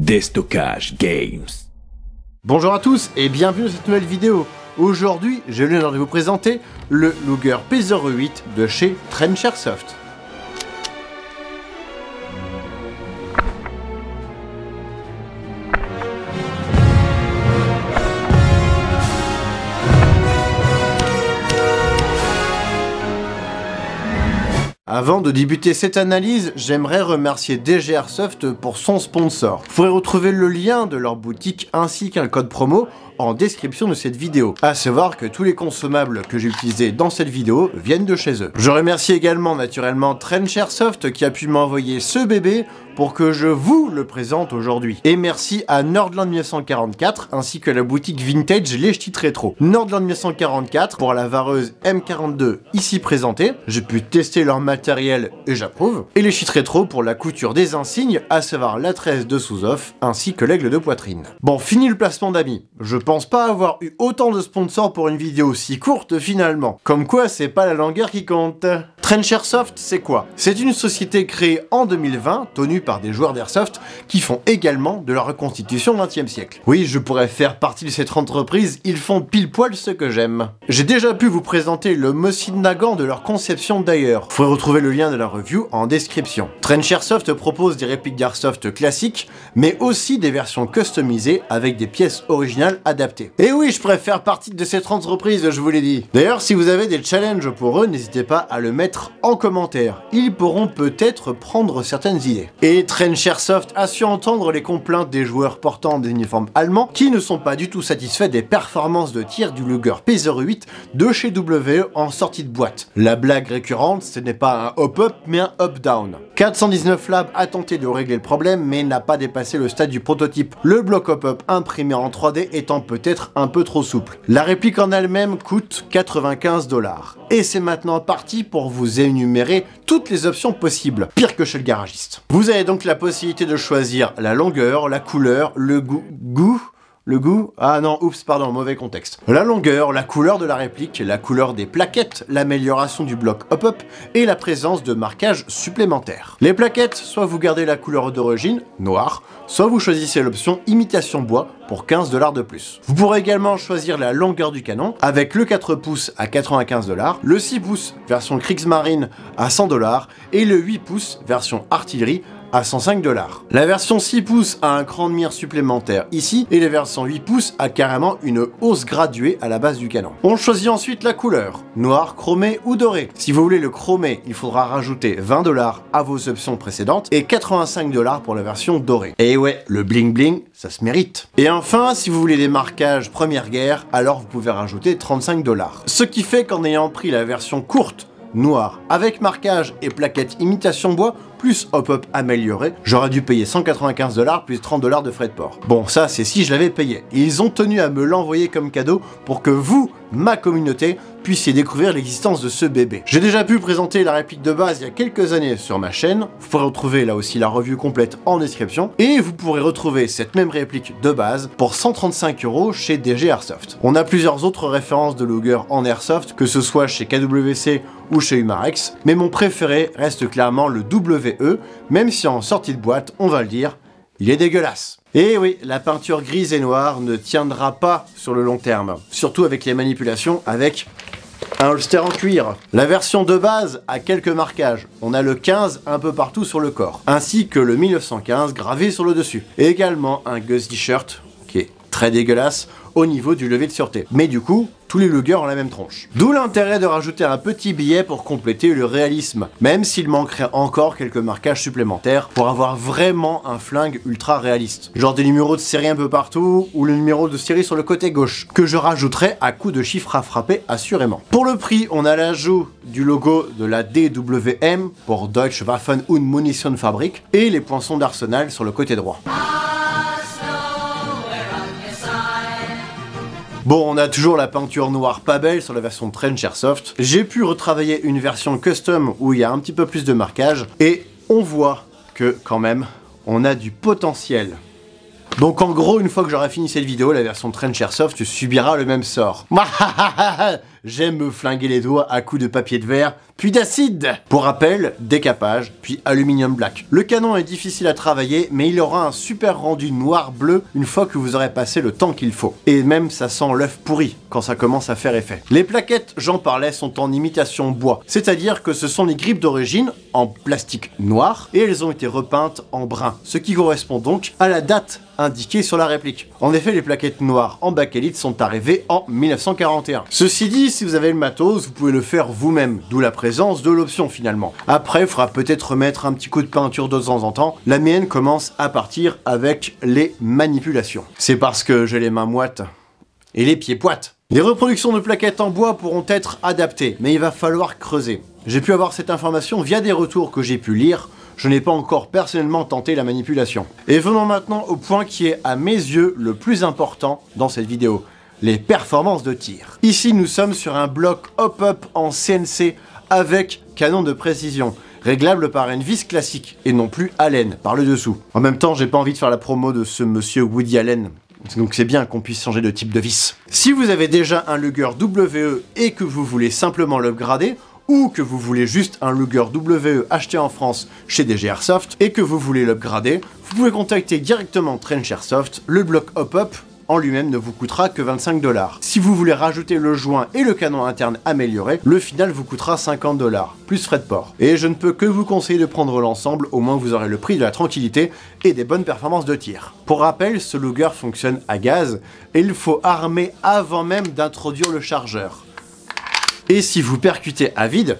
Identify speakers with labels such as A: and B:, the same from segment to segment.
A: Déstockage Games.
B: Bonjour à tous et bienvenue dans cette nouvelle vidéo. Aujourd'hui, j'ai l'honneur de vous présenter le Luger P08 de chez Trench-Airsoft. Avant de débuter cette analyse, j'aimerais remercier DG Airsoft pour son sponsor. Vous pourrez retrouver le lien de leur boutique ainsi qu'un code promo en description de cette vidéo. À savoir que tous les consommables que j'ai utilisés dans cette vidéo viennent de chez eux. Je remercie également naturellement Trench-Airsoft qui a pu m'envoyer ce bébé pour que je vous le présente aujourd'hui. Et merci à Nordland 1944 ainsi que la boutique vintage Les Ch'tis Rétro. Nordland 1944 pour la vareuse M42 ici présentée. J'ai pu tester leur matériel et j'approuve. Et Les Ch'tis Rétro pour la couture des insignes, à savoir la tresse de sous-off ainsi que l'aigle de poitrine. Bon, fini le placement d'amis. Je pense pas avoir eu autant de sponsors pour une vidéo si courte finalement. Comme quoi, c'est pas la longueur qui compte. Trench-Airsoft, c'est quoi? C'est une société créée en 2020, tenue par des joueurs d'airsoft qui font également de la reconstitution au XXe siècle. Oui, je pourrais faire partie de cette entreprise, ils font pile poil ce que j'aime. J'ai déjà pu vous présenter le Mosin Nagant de leur conception d'ailleurs. Vous pourrez retrouver le lien de la review en description. Trench-Airsoft propose des répliques d'airsoft classiques, mais aussi des versions customisées avec des pièces originales adaptées. Et oui, je préfère partie de cette entreprise, je vous l'ai dit. D'ailleurs, si vous avez des challenges pour eux, n'hésitez pas à le mettre en commentaire. Ils pourront peut-être prendre certaines idées. Et Trench-Airsoft a su entendre les complaintes des joueurs portant des uniformes allemands qui ne sont pas du tout satisfaits des performances de tir du Luger P08 de chez WE en sortie de boîte. La blague récurrente, ce n'est pas un hop-up mais un hop-down. 419 Labs a tenté de régler le problème mais n'a pas dépassé le stade du prototype. Le bloc hop-up imprimé en 3D étant peut-être un peu trop souple. La réplique en elle-même coûte 95 $. Et c'est maintenant parti pour vous énumérer toutes les options possibles, pire que chez le garagiste. Vous avez donc la possibilité de choisir la longueur, la couleur, le goût, ah non, oups, pardon, mauvais contexte. La longueur, la couleur de la réplique, la couleur des plaquettes, l'amélioration du bloc hop-up et la présence de marquages supplémentaires. Les plaquettes, soit vous gardez la couleur d'origine, noir, soit vous choisissez l'option imitation bois pour 15 $ de plus. Vous pourrez également choisir la longueur du canon avec le 4 pouces à 95 $, le 6 pouces version Kriegsmarine à 100 $ et le 8 pouces version artillerie à 105 $. La version 6 pouces a un cran de mire supplémentaire ici et la version 8 pouces a carrément une hausse graduée à la base du canon. On choisit ensuite la couleur, noir, chromé ou doré. Si vous voulez le chromé, il faudra rajouter 20 $ à vos options précédentes et 85 $ pour la version dorée. Et ouais, le bling bling, ça se mérite. Et enfin, si vous voulez des marquages première guerre, alors vous pouvez rajouter 35 $. Ce qui fait qu'en ayant pris la version courte, noir, avec marquage et plaquettes imitation bois, plus hop-up amélioré, j'aurais dû payer 195 $ plus 30 $ de frais de port. Bon, ça c'est si je l'avais payé. Ils ont tenu à me l'envoyer comme cadeau pour que vous, ma communauté, puissiez découvrir l'existence de ce bébé. J'ai déjà pu présenter la réplique de base il y a quelques années sur ma chaîne, vous pourrez retrouver là aussi la review complète en description, et vous pourrez retrouver cette même réplique de base pour 135 € chez DG Airsoft. On a plusieurs autres références de Luger en Airsoft, que ce soit chez KWC ou chez Umarex, mais mon préféré reste clairement le WE, même si en sortie de boîte, on va le dire, il est dégueulasse. Et oui, la peinture grise et noire ne tiendra pas sur le long terme, surtout avec les manipulations avec un holster en cuir. La version de base a quelques marquages. On a le 15 un peu partout sur le corps, ainsi que le 1915 gravé sur le dessus. Et également un Guzzi shirt qui est très dégueulasse au niveau du levier de sûreté. Mais du coup, tous les Luger ont la même tronche. D'où l'intérêt de rajouter un petit billet pour compléter le réalisme, même s'il manquerait encore quelques marquages supplémentaires pour avoir vraiment un flingue ultra réaliste. Genre des numéros de série un peu partout, ou le numéro de série sur le côté gauche, que je rajouterai à coup de chiffres à frapper assurément. Pour le prix, on a l'ajout du logo de la DWM pour Deutsche Waffen und Munitionsfabrik et les poinçons d'arsenal sur le côté droit. Bon, on a toujours la peinture noire pas belle sur la version Trench-Airsoft. J'ai pu retravailler une version custom où il y a un petit peu plus de marquage et on voit que quand même, on a du potentiel. Donc en gros, une fois que j'aurai fini cette vidéo, la version Trench-Airsoft subira le même sort. j'aime me flinguer les doigts à coups de papier de verre, puis d'acide. Pour rappel, décapage, puis aluminium black. Le canon est difficile à travailler, mais il aura un super rendu noir-bleu une fois que vous aurez passé le temps qu'il faut. Et même ça sent l'œuf pourri quand ça commence à faire effet. Les plaquettes, j'en parlais, sont en imitation bois, c'est-à-dire que ce sont les grippes d'origine en plastique noir et elles ont été repeintes en brun, ce qui correspond donc à la date indiquée sur la réplique. En effet, les plaquettes noires en bakélite sont arrivées en 1941. Ceci dit, si vous avez le matos, vous pouvez le faire vous-même, d'où la présence de l'option finalement. Après, il faudra peut-être remettre un petit coup de peinture de temps en temps. La mienne commence à partir avec les manipulations. C'est parce que j'ai les mains moites et les pieds poites. Les reproductions de plaquettes en bois pourront être adaptées, mais il va falloir creuser. J'ai pu avoir cette information via des retours que j'ai pu lire. Je n'ai pas encore personnellement tenté la manipulation. Et venons maintenant au point qui est à mes yeux le plus important dans cette vidéo, les performances de tir. Ici nous sommes sur un bloc hop-up en CNC avec canon de précision, réglable par une vis classique et non plus Allen par le dessous. En même temps, j'ai pas envie de faire la promo de ce monsieur Woody Allen, donc c'est bien qu'on puisse changer de type de vis. Si vous avez déjà un Luger WE et que vous voulez simplement l'upgrader, ou que vous voulez juste un Luger WE acheté en France chez DG Airsoft et que vous voulez l'upgrader, vous pouvez contacter directement Trench Airsoft. Le bloc hop-up en lui-même ne vous coûtera que 25 $. Si vous voulez rajouter le joint et le canon interne amélioré, le final vous coûtera 50 $, plus frais de port. Et je ne peux que vous conseiller de prendre l'ensemble, au moins vous aurez le prix de la tranquillité et des bonnes performances de tir. Pour rappel, ce Luger fonctionne à gaz et il faut armer avant même d'introduire le chargeur. Et si vous percutez à vide,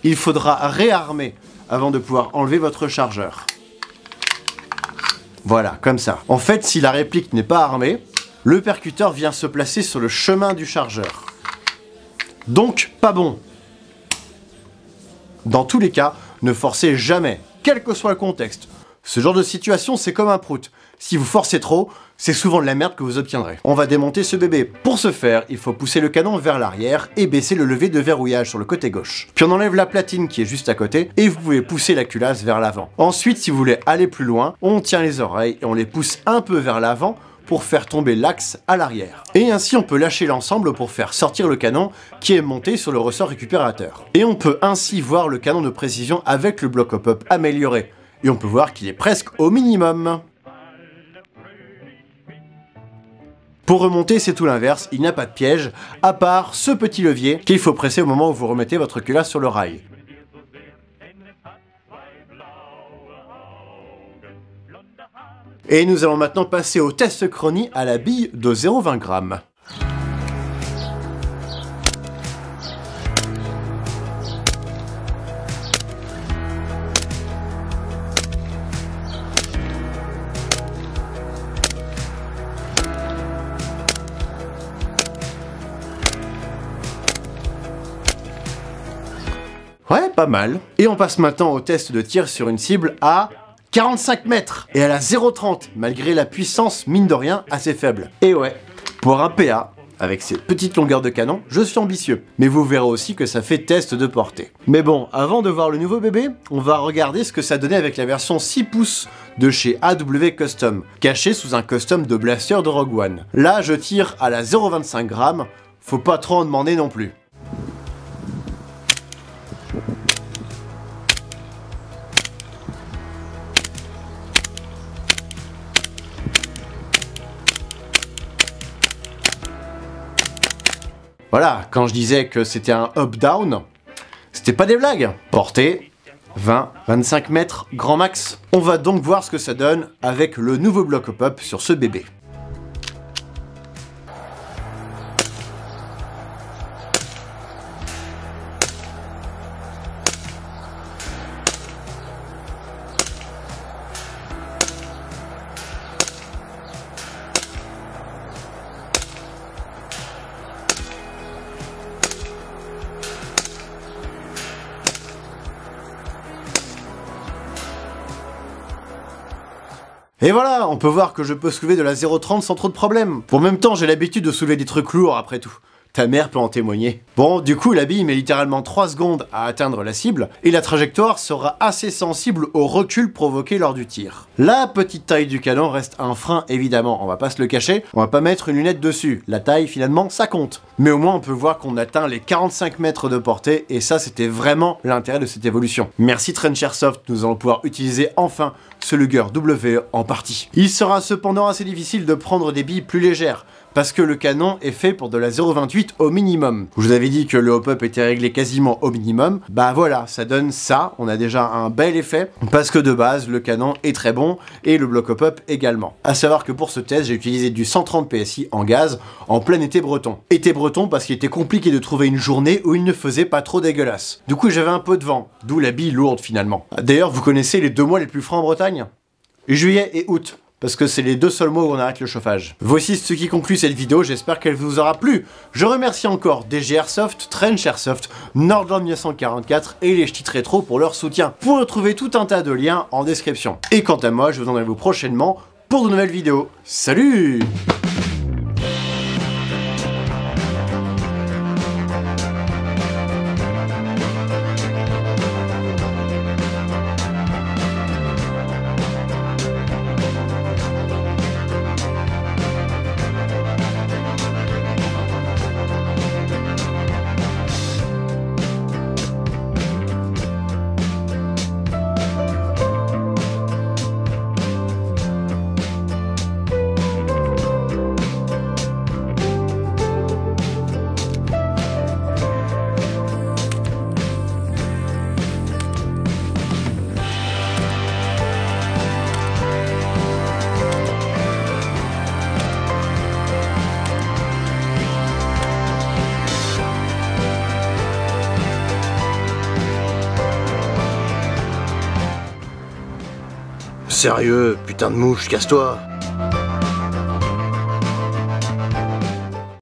B: il faudra réarmer avant de pouvoir enlever votre chargeur. Voilà, comme ça. En fait, si la réplique n'est pas armée, le percuteur vient se placer sur le chemin du chargeur. Donc, pas bon. Dans tous les cas, ne forcez jamais, quel que soit le contexte. Ce genre de situation, c'est comme un prout. Si vous forcez trop, c'est souvent de la merde que vous obtiendrez. On va démonter ce bébé. Pour ce faire, il faut pousser le canon vers l'arrière et baisser le levier de verrouillage sur le côté gauche. Puis on enlève la platine qui est juste à côté et vous pouvez pousser la culasse vers l'avant. Ensuite, si vous voulez aller plus loin, on tient les oreilles et on les pousse un peu vers l'avant pour faire tomber l'axe à l'arrière. Et ainsi on peut lâcher l'ensemble pour faire sortir le canon qui est monté sur le ressort récupérateur. Et on peut ainsi voir le canon de précision avec le bloc hop-up amélioré. Et on peut voir qu'il est presque au minimum. Pour remonter, c'est tout l'inverse, il n'y a pas de piège, à part ce petit levier qu'il faut presser au moment où vous remettez votre culasse sur le rail. Et nous allons maintenant passer au test chronie à la bille de 0,20 g. Ouais, pas mal. Et on passe maintenant au test de tir sur une cible à 45 mètres et à la 0,30, malgré la puissance, mine de rien, assez faible. Et ouais, pour un PA, avec ses petites longueurs de canon, je suis ambitieux. Mais vous verrez aussi que ça fait test de portée. Mais bon, avant de voir le nouveau bébé, on va regarder ce que ça donnait avec la version 6 pouces de chez AW Custom, cachée sous un custom de blaster de Rogue One. Là, je tire à la 0,25 g, faut pas trop en demander non plus. Voilà, quand je disais que c'était un up-down, c'était pas des blagues. Portée, 20-25 mètres, grand max. On va donc voir ce que ça donne avec le nouveau bloc hop-up sur ce bébé. Et voilà, on peut voir que je peux soulever de la 0,30 sans trop de problème. Pour même temps, j'ai l'habitude de soulever des trucs lourds après tout. Ta mère peut en témoigner. Bon, du coup, la bille met littéralement 3 secondes à atteindre la cible, et la trajectoire sera assez sensible au recul provoqué lors du tir. La petite taille du canon reste un frein évidemment, on va pas se le cacher, on va pas mettre une lunette dessus, la taille finalement ça compte. Mais au moins on peut voir qu'on atteint les 45 mètres de portée, et ça c'était vraiment l'intérêt de cette évolution. Merci Trench Airsoft, nous allons pouvoir utiliser enfin ce Luger WE en partie. Il sera cependant assez difficile de prendre des billes plus légères, parce que le canon est fait pour de la 0,28 au minimum. Je vous avais dit que le hop-up était réglé quasiment au minimum, bah voilà, ça donne ça, on a déjà un bel effet, parce que de base, le canon est très bon, et le bloc hop-up également. A savoir que pour ce test, j'ai utilisé du 130 PSI en gaz, en plein été breton. Été breton parce qu'il était compliqué de trouver une journée où il ne faisait pas trop dégueulasse. Du coup, j'avais un peu de vent, d'où la bille lourde finalement. D'ailleurs, vous connaissez les 2 mois les plus froids en Bretagne? Juillet et août. Parce que c'est les 2 seuls mois où on arrête le chauffage. Voici ce qui conclut cette vidéo, j'espère qu'elle vous aura plu. Je remercie encore DG Airsoft, Trench Airsoft, Nordland 1944 et les Ch'tis Rétro pour leur soutien. Vous retrouvez tout un tas de liens en description. Et quant à moi, je vous donne rendez-vous prochainement pour de nouvelles vidéos. Salut!
A: Sérieux, putain de mouche, casse-toi.